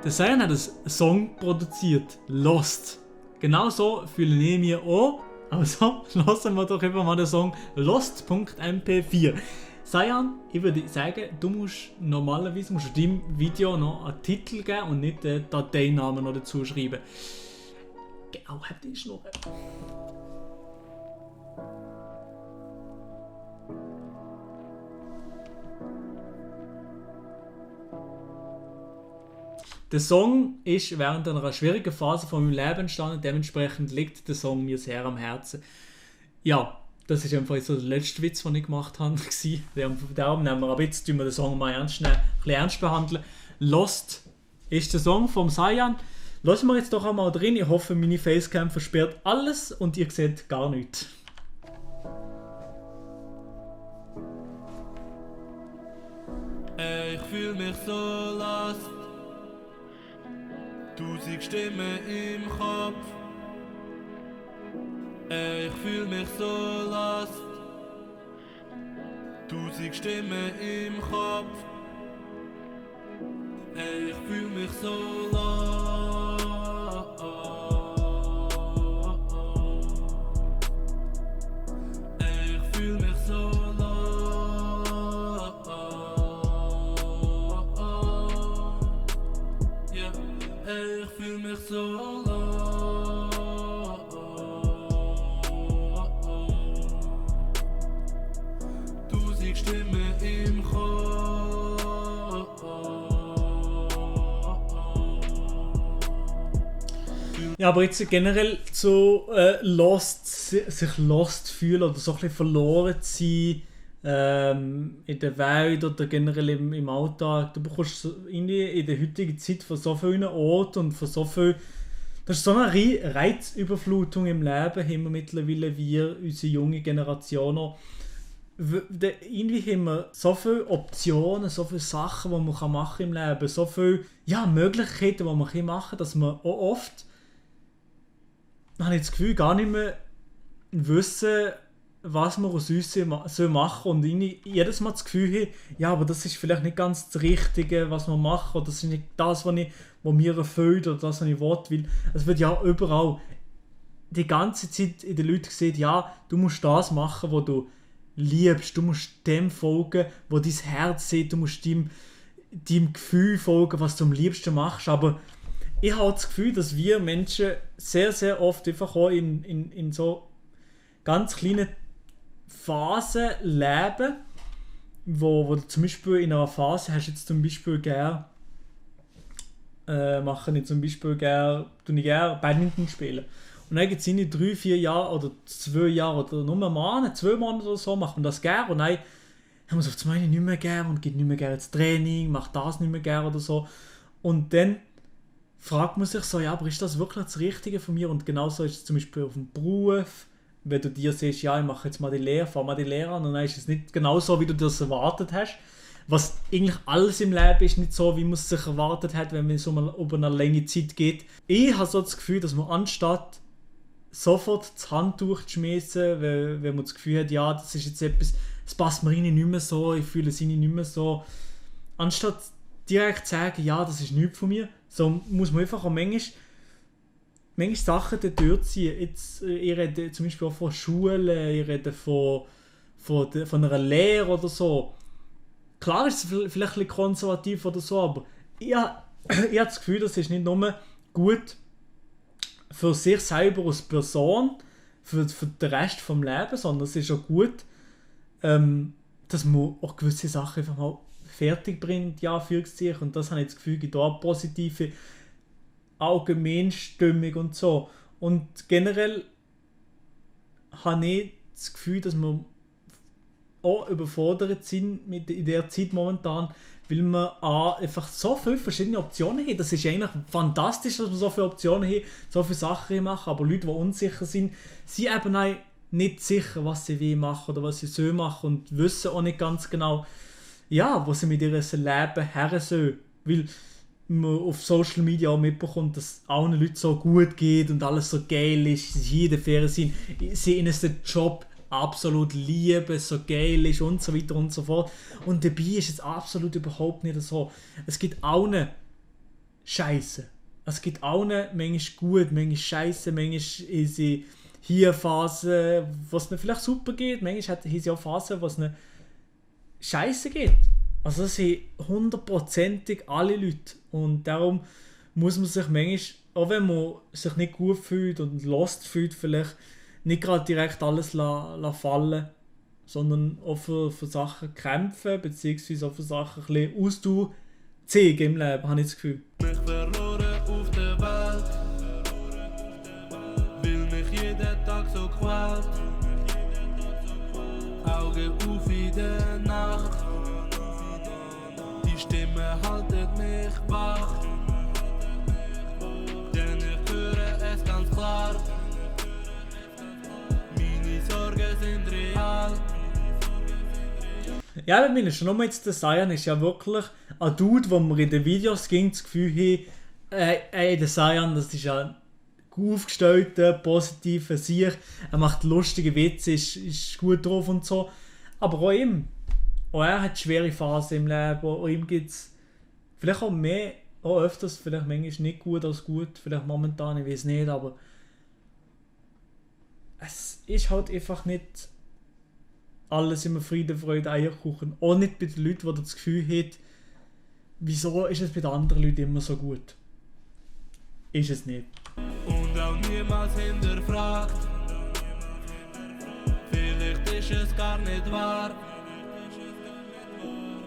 Der Cyan hat einen Song produziert, Lost. Genau so fühle ich mich auch. Also hören wir doch einfach mal den Song Lost.mp4. Cyan, ich würde sagen, du musst normalerweise deinem Video noch einen Titel geben und nicht den Dateinamen noch dazu schreiben. Genau, hat die Schnurre. Der Song ist während einer schwierigen Phase von meinem Leben entstanden, dementsprechend liegt der Song mir sehr am Herzen. Ja, das ist einfach so der letzte Witz, den ich gemacht habe. Darum nehmen wir aber jetzt den Song mal ein bisschen ernst behandeln. Lost ist der Song vom Cyan. Lassen wir jetzt doch einmal drin. Ich hoffe, meine Facecam versperrt alles und ihr seht gar nichts. Ich fühl mich so lost. 1000 Stimmen im Kopf. Ich fühl mich so lost. 1000 Stimmen im Kopf. Ich fühl mich so lost. Ich fühl mich so lost. Yeah. Ich fühl mich so lost. 1000 Stimmen im Kopf. Ja, aber jetzt generell so sich lost fühlen oder so ein bisschen verloren zu sein in der Welt oder generell im Alltag. Du bekommst irgendwie in der heutigen Zeit von so vielen Orten und von so viel. Das ist so eine Reizüberflutung im Leben, haben wir mittlerweile, unsere junge Generation noch. Irgendwie haben wir so viele Optionen, so viele Sachen, die man machen im Leben, so viele Möglichkeiten, die man machen kann, dass man auch oft, habe ich das Gefühl, gar nicht mehr wissen, was man aus uns machen soll und jedes Mal das Gefühl haben, ja, aber das ist vielleicht nicht ganz das Richtige, was man macht, oder das ist nicht das, was mir erfüllt, oder das, was ich will. Es wird ja überall die ganze Zeit in den Leuten gesehen, ja, du musst das machen, was du liebst, du musst dem folgen, wo dein Herz sieht, du musst deinem Gefühl folgen, was du am liebsten machst, aber ich habe das Gefühl, dass wir Menschen sehr, sehr oft einfach auch in so ganz kleinen Phasen leben, wo du zum Beispiel in einer Phase hast jetzt zum Beispiel gerne Badminton spielen. Und dann gibt es in 3-4 Jahren oder 2 Jahre oder nur mal 2 Monate oder so, macht man das gerne und dann haben wir es auf das Meine nicht mehr gerne und geht nicht mehr gerne ins Training, macht das nicht mehr gerne oder so. Und dann fragt man sich so, ja, aber ist das wirklich das Richtige von mir? Und genauso ist es zum Beispiel auf dem Beruf, wenn du dir siehst, ja, ich mache jetzt mal die Lehre, fange mal die Lehre an und dann ist es nicht genau so, wie du das erwartet hast. Was eigentlich alles im Leben ist nicht so, wie man es sich erwartet hat, wenn es über eine lange Zeit geht. Ich habe so das Gefühl, dass man anstatt sofort das Handtuch zu schmeißen, wenn man das Gefühl hat, ja, das ist jetzt etwas, es passt mir nicht mehr so, ich fühle es nicht mehr so, anstatt direkt zu sagen, ja, das ist nichts von mir, so muss man einfach auch manchmal Sachen durchziehen. Jetzt, ich rede zum Beispiel auch von Schulen, ich rede von einer Lehre oder so. Klar ist es vielleicht ein bisschen konservativ oder so, aber ich habe das Gefühl, das ist nicht nur gut für sich selber als Person, für den Rest des Lebens, sondern es ist auch gut, dass man auch gewisse Sachen einfach mal fertig bringt, ja, für sich. Und das habe ich das Gefühl, gibt auch positive Allgemeinstimmung und so. Und generell habe ich das Gefühl, dass wir auch überfordert sind in der Zeit momentan, weil wir einfach so viele verschiedene Optionen haben. Das ist eigentlich fantastisch, dass wir so viele Optionen haben, so viele Sachen machen, aber Leute, die unsicher sind eben nicht sicher, was sie machen oder was sie sollen machen und wissen auch nicht ganz genau, ja, wo sie mit ihrem Leben her sollen. Weil man auf Social Media auch mitbekommt, dass allen Leuten so gut geht und alles so geil ist, sie in der Ferien sind, sie ihnen den Job absolut lieben, so geil ist und so weiter und so fort. Und dabei ist es absolut überhaupt nicht so. Es gibt allen scheiße. Es gibt auch manchmal gut, manchmal scheiße, manchmal haben sie hier Phasen, wo es ihnen vielleicht super geht, manchmal haben sie auch Phasen, wo es ihnen scheiße geht. Also das sind 100%ig alle Leute. Und darum muss man sich manchmal, auch wenn man sich nicht gut fühlt und lost fühlt, vielleicht nicht gerade direkt alles fallen, sondern auch für Sachen kämpfen, beziehungsweise auch für Sachen ein bisschen Ausdauer zeigen im Leben, habe ich das Gefühl. Mich verloren auf der Welt, will mich jeden Tag so quält. Augen auf in der Nacht, die Stimme haltet mich wach. Denn ich höre es ganz klar, meine Sorgen sind real. Ja, bei mir ist schon nochmal jetzt der Zion ist ja wirklich ein Dude, wo man in den Videos ging, das Gefühl hat, der Zion, das ist ja ein aufgestellter, positiver Sieg, er macht lustige Witze, ist gut drauf und so. Aber auch ihm, auch er hat schwere Phasen im Leben, auch ihm gibt es vielleicht auch mehr, auch öfters, vielleicht manchmal nicht gut als gut, vielleicht momentan, ich weiß nicht, aber es ist halt einfach nicht alles immer Friede, Freude, Eierkuchen. Auch nicht bei den Leuten, die das Gefühl haben, wieso ist es bei den anderen Leuten immer so gut? Ist es nicht. Und auch niemals hinterfragt, vielleicht ist es gar nicht wahr.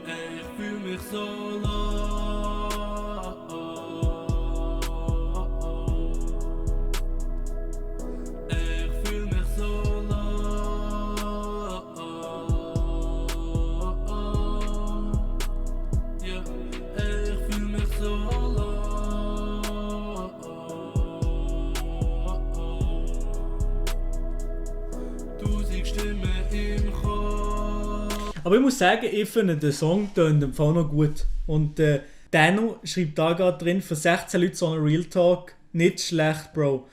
Ey, ich fühl mich so low. Ey, ich fühl mich so low. Ja, ey, ich fühl mich so low. Stimmen im Kopf. Aber ich muss sagen, ich finde den Song tönt im Fall noch gut. Und Dano schreibt da gerade drin, für 16 Leute so ein Real Talk, nicht schlecht, Bro.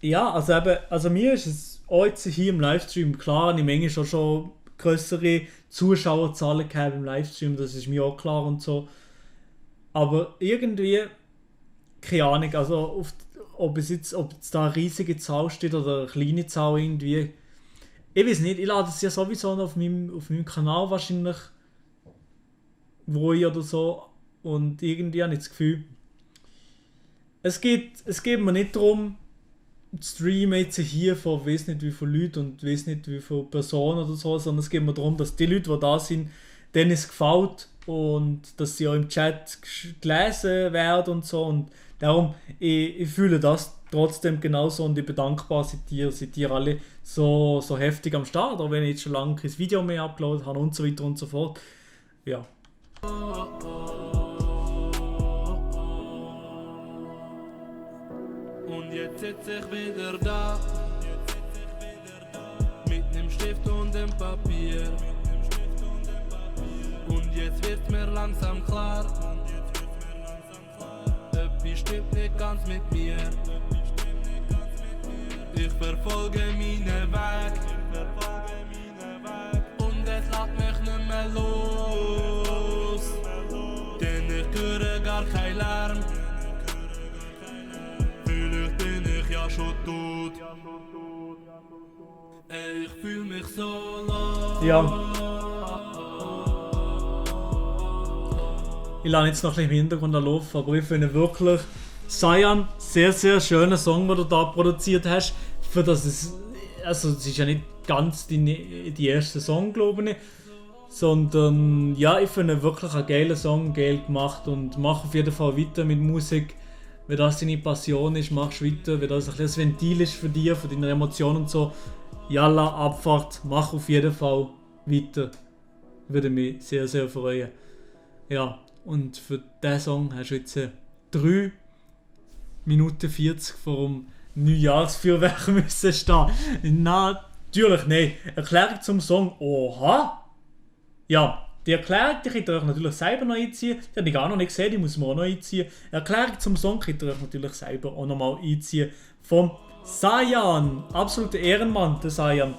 Ja, also mir ist es auch jetzt hier im Livestream klar, ich meine schon größere Zuschauerzahlen gehabt im Livestream, das ist mir auch klar und so. Aber irgendwie, keine Ahnung, also ob jetzt da eine riesige Zahl steht oder eine kleine Zahl irgendwie, ich weiß nicht, ich lade es ja sowieso noch auf meinem Kanal wahrscheinlich oder so und irgendwie habe ich das Gefühl, es geht mir nicht darum, zu streamen jetzt hier von weiss nicht wie viele Leuten und weiss nicht wie viele Personen oder so, sondern es geht mir darum, dass die Leute, die da sind, denen es gefällt und dass sie auch im Chat gelesen werden und so und darum, ich fühle das trotzdem genauso und ich bin dankbar, seid ihr alle so heftig am Start, auch wenn ich jetzt schon lange kein Video mehr uploadet habe und so weiter und so fort. Ja. Und jetzt sitz ich wieder da, mit nem Stift und dem Papier. Und jetzt wird mir langsam klar, etwas stimmt nicht ganz mit mir. Ich verfolge meinen Weg und es lässt mich nicht mehr los. Denn ich höre gar keinen Lärm, vielleicht bin ich ja schon tot. Ey, ich fühl mich so low. Ja. Ich lasse jetzt noch ein bisschen im Hintergrund laufen, aber ich finde wirklich, Zion, sehr, sehr schöner Song, den du da produziert hast. Für das es ist ja nicht ganz die erste Song, glaube ich, sondern ja, ich finde wirklich einen geilen Song, geil gemacht und mach auf jeden Fall weiter mit Musik. Wenn das deine Passion ist, machst du weiter. Wenn das ein bisschen ein Ventil ist für dich, für deine Emotionen und so, jalla, Abfahrt, mach auf jeden Fall weiter. Würde mich sehr, sehr freuen. Ja, und für diesen Song hast du jetzt 3 Minuten 40 vor dem Neujahrsfeuerwerk müssen stehen. Natürlich, nein. Erklärung zum Song, oha! Ja, die Erklärung die könnt ihr euch natürlich selber noch einziehen. Die habe ich gar noch nicht gesehen, die muss man auch noch einziehen. Erklärung zum Song könnt ihr euch natürlich selber auch noch mal einziehen. Vom Zion, absoluter Ehrenmann, der Zion.